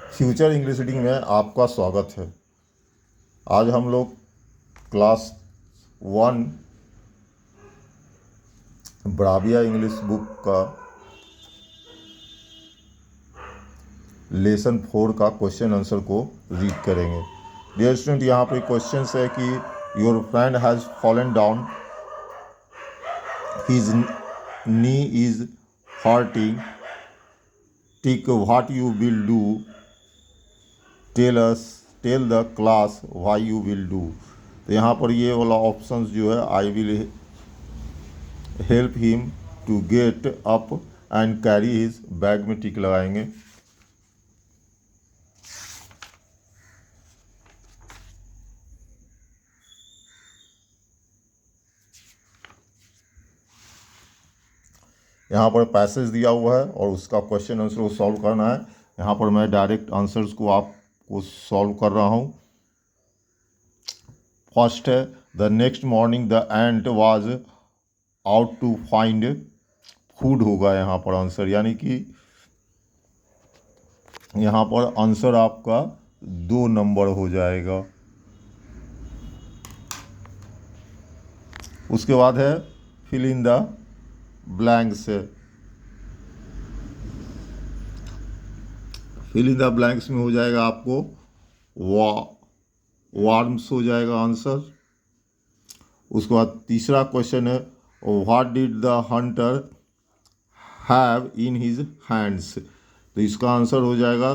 Future English reading में आपका स्वागत है। आज हम लोग क्लास 1 ब्राविया इंग्लिश बुक का लेसन 4 का क्वेश्चन आंसर को रीड करेंगे। डियर स्टूडेंट, यहाँ पर क्वेश्चन है कि your friend has fallen down, his knee is hurting, tick what you will do, tell the class why you will do. तो यहाँ पर ये वाला ऑप्शन जो है, I will help him to get up and carry his bag में tick लगाएंगे। यहाँ पर पैसेज दिया हुआ है और उसका क्वेश्चन आंसर को सॉल्व करना है। यहाँ पर मैं डायरेक्ट आंसर्स को आपको सॉल्व कर रहा हूँ। फर्स्ट है, the next morning the ant was out to find food होगा यहाँ पर आंसर, यानी कि यहाँ पर आंसर आपका 2 नंबर हो जाएगा। उसके बाद है fill in the blanks. Fill in the blanks में हो जाएगा आपको वार्म्स हो जाएगा आंसर। उसके बाद तीसरा क्वेश्चन है, what did the Hunter have in his hands. तो इसका आंसर हो जाएगा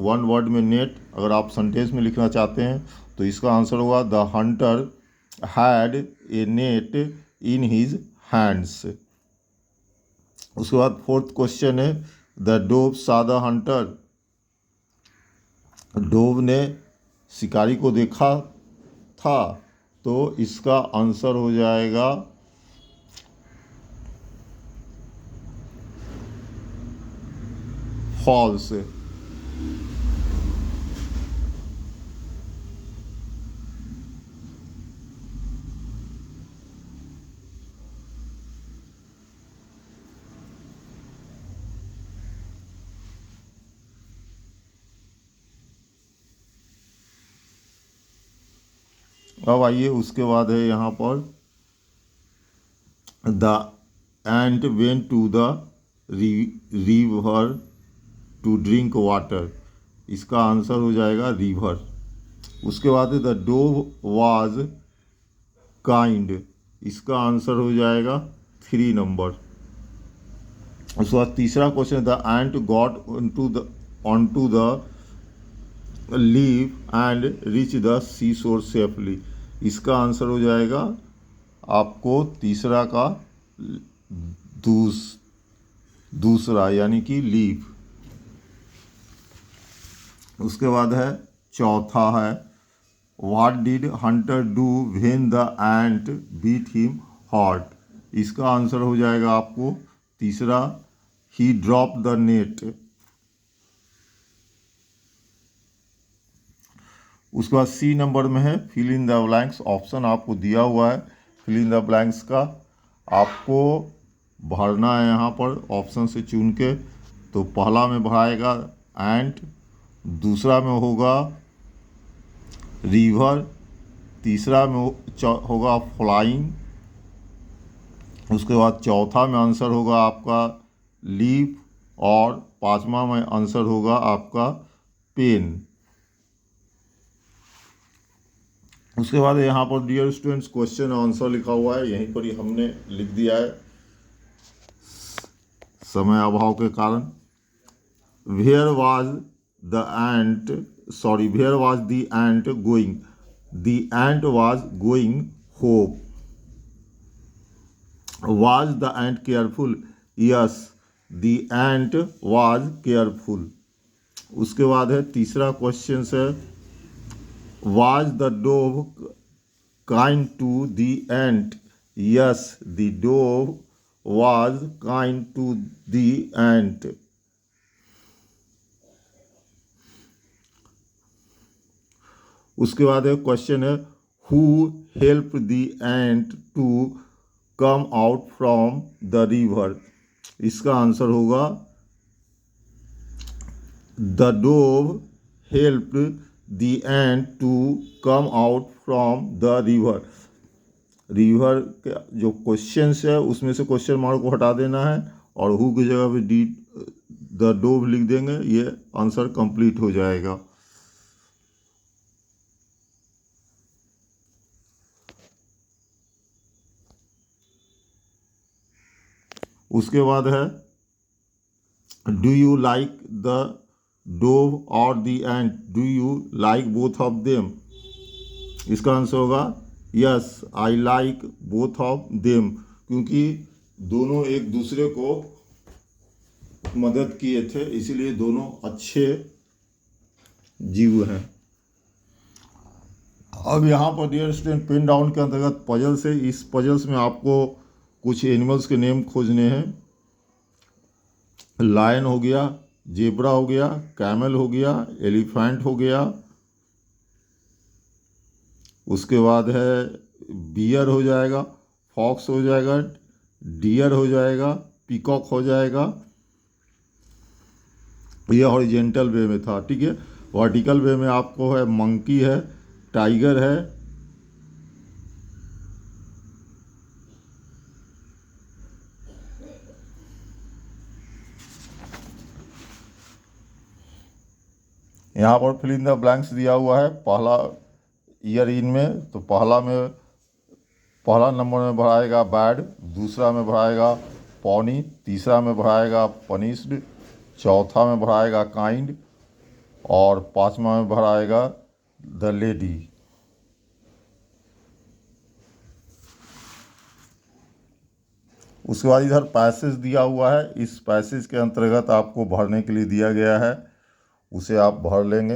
1 वर्ड में नेट। अगर आप सेंटेंस में लिखना चाहते हैं तो इसका आंसर होगा the Hunter had a net in his hands. उसके बाद फोर्थ क्वेश्चन है, द डोव सा द हंटर। डोव ने शिकारी को देखा था, तो इसका आंसर हो जाएगा फॉल्स। अब आइए, उसके बाद है यहाँ पर the ant went to the river to drink water. इसका आंसर हो जाएगा रिवर। उसके बाद है द डोव वाज काइंड। इसका आंसर हो जाएगा 3 नंबर। उसके बाद तीसरा question, the ant got on to the leaf and reach the sea shore safely. इसका आंसर हो जाएगा आपको तीसरा का दूसरा, यानी कि लीव। उसके बाद है चौथा है, what did hunter do when the ant bit him hard. इसका आंसर हो जाएगा आपको तीसरा, ही ड्रॉप द नेट। उसके बाद सी नंबर में है fill in the blanks. Option आपको दिया हुआ है, फिल इन द ब्लैंक्स का आपको भरना है यहाँ पर ऑप्शन से चुन के। तो पहला में भराएगा एंट, दूसरा में होगा रिवर, तीसरा में होगा फ्लाइंग, उसके बाद चौथा में आंसर होगा आपका लीव, और पांचवा में आंसर होगा आपका पेन। उसके बाद यहाँ पर डियर स्टूडेंट्स क्वेश्चन आंसर लिखा हुआ है, यहीं पर ही हमने लिख दिया है समय अभाव के कारण। Where was the ant going. The ant was going home. Was the ant careful. Yes, the ant was careful. उसके बाद है तीसरा क्वेश्चन है, was the dove kind to the ant? Yes, the dove was kind to the ant. उसके बाद है question है, who helped the ant to come out from the river? इसका आंसर होगा the dove helped the ant to come out from the river. River का जो questions है उसमें से क्वेश्चन मार्क को हटा देना है और हु की जगह पे डी द डोव लिख देंगे, ये आंसर कंप्लीट हो जाएगा। उसके बाद है do you like the dove और the ant, do you like both of them. इसका आंसर होगा yes I like both of them, क्योंकि दोनों एक दूसरे को मदद किए थे, इसीलिए दोनों अच्छे जीव हैं। अब यहाँ पर डियर स्टूडेंट पिन डाउन के अंतर्गत पजल्स है। इस पजल्स में आपको कुछ एनिमल्स के नेम खोजने हैं। लायन हो गया, जेब्रा हो गया, कैमल हो गया, एलिफेंट हो गया, उसके बाद है बियर हो जाएगा, फॉक्स हो जाएगा, डियर हो जाएगा, पीकॉक हो जाएगा। ये हॉरिजेंटल वे में था, ठीक है। वर्टिकल वे में आपको है मंकी है, टाइगर है, यहाँ पर फिल इन द ब्लैंक्स दिया हुआ है। पहला ईयर इन में तो पहला नंबर में भराएगा बैड, दूसरा में भराएगा पॉनी, तीसरा में भराएगा पनिश्ड, चौथा में भराएगा काइंड और पांचवा में भराएगा द लेडी। उसके बाद इधर पैसेज दिया हुआ है। इस पैसेज के अंतर्गत आपको भरने के लिए दिया गया है, उसे आप भर लेंगे।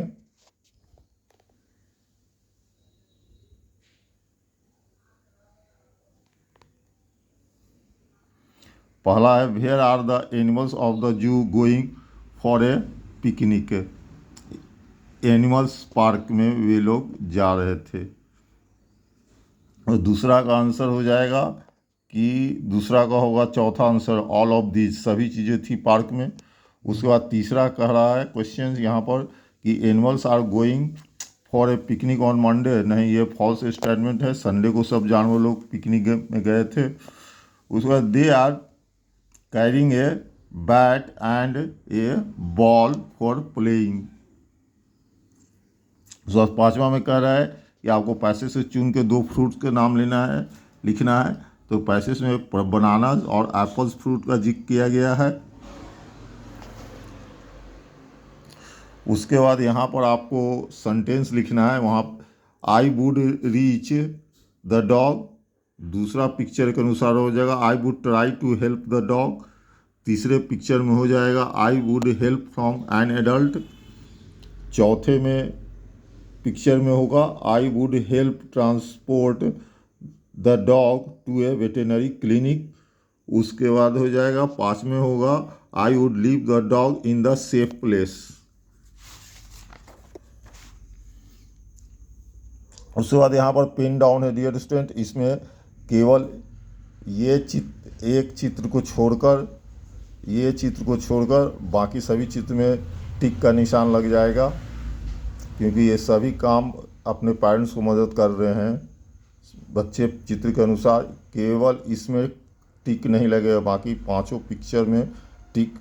पहला है where are the animals of the zoo going for a picnic. Animals park में वे लोग जा रहे थे। और दूसरा का आंसर हो जाएगा कि दूसरा का होगा चौथा आंसर ऑल ऑफ दीज, सभी चीज़ें थी पार्क में। उसके बाद तीसरा कह रहा है क्वेश्चन यहाँ पर कि animals are going for a picnic on Monday. नहीं, ये फॉल्स स्टेटमेंट है, संडे को सब जानवर लोग पिकनिक में गए थे। उसके बाद they are carrying a bat and a ball for playing. पांचवा में कह रहा है कि आपको पैसेज से चुन के दो फ्रूट्स के नाम लिखना है। तो पैसेज में बनानास और एप्पल्स फ्रूट का जिक्र किया गया है। उसके बाद यहाँ पर आपको सेंटेंस लिखना है। वहाँ I would reach the dog, दूसरा पिक्चर के अनुसार हो जाएगा I would try to help the dog. तीसरे पिक्चर में हो जाएगा I would help from an adult. चौथे में पिक्चर में होगा I would help transport the dog to a veterinary clinic. उसके बाद हो जाएगा पाँच में होगा I would leave the dog in the safe place. उसके बाद यहाँ पर पिन डाउन है डियर स्टूडेंट। इसमें केवल एक चित्र को छोड़कर बाकी सभी चित्र में टिक का निशान लग जाएगा, क्योंकि ये सभी काम अपने पेरेंट्स को मदद कर रहे हैं बच्चे चित्र के अनुसार। केवल इसमें टिक नहीं लगेगा, बाकी पांचों पिक्चर में टिक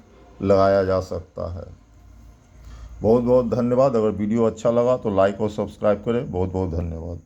लगाया जा सकता है। बहुत बहुत धन्यवाद। अगर वीडियो अच्छा लगा तो लाइक और सब्सक्राइब करें। बहुत बहुत धन्यवाद।